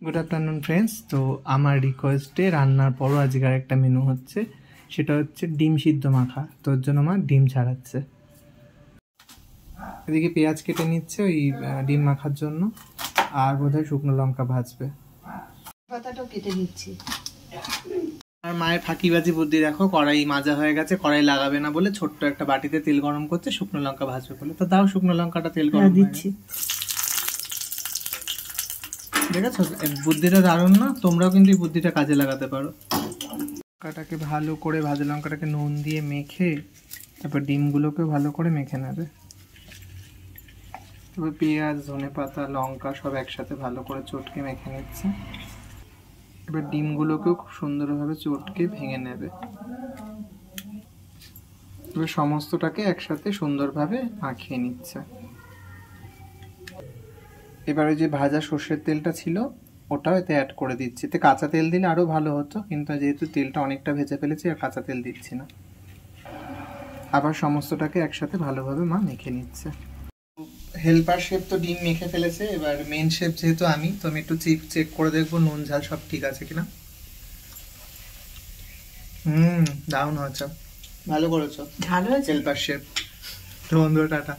Good afternoon friends. তো আমার রিকোয়েস্টে রান্নার পরও আজকে একটা মেনু হচ্ছে, সেটা হচ্ছে ডিম সিদ্ধ মাখা। তোর জন্য মা ডিম ছাড়াচ্ছে। এদিকে পেঁয়াজ কেটে নিচ্ছে ওই ডিম মাখার জন্য, আর বোধহয় শুকনো লঙ্কা ভাজবে। পাতাটাও কেটে নিচ্ছি। আর মায়ের ফাঁকিবাজি বুদ্ধি দেখো, কড়াই মাজা হয়ে গেছে, কড়াই লাগাবে না বলে ছোট্ট একটা বাটিতে তেল গরম করছে, শুকনো লঙ্কা ভাজবে বলে। তো দাও শুকনো লঙ্কাটা তেল গরম দিচ্ছি। দেখেছো বুদ্ধিটা দারুণ না? তোমরাও কিন্তু এই বুদ্ধিটা কাজে লাগাতে পারো। লঙ্কাটাকে ভালো করে ভাজা লঙ্কাটাকে নুন দিয়ে মেখে তারপর ডিমগুলোকে ভালো করে মেখে নেবে। তারপর পেঁয়াজ, ধনেপাতা, লঙ্কা সব একসাথে ভালো করে চটকে মেখে নিচ্ছে। এবার ডিমগুলোকেও খুব সুন্দরভাবে চটকে ভেঙে নেবে। এবার সমস্তটাকে একসাথে সুন্দরভাবে মাখিয়ে নিচ্ছে। এবারে যে ভাজা সর্ষের তেলটা ছিল ওটাও এতে অ্যাড করে দিচ্ছি। এতে কাঁচা তেল দিলে আরও ভালো হতো, কিন্তু যেহেতু তেলটা অনেকটা ভেজে ফেলেছি আর কাঁচা তেল দিচ্ছি না। আবার সমস্তটাকে একসাথে ভালোভাবে মা মেখে নিচ্ছে। হেল্পার শেফ তো ডিম মেখে ফেলেছে, এবার মেন শেফ যেহেতু আমি, তো আমি একটু চেক করে দেখবো নুন ঝাল সব ঠিক আছে কিনা। দারুণ হয়েছে, ভালো করেছো। ঝাল হয়েছে? Helper chef. তো বন্ধুরা টাটা।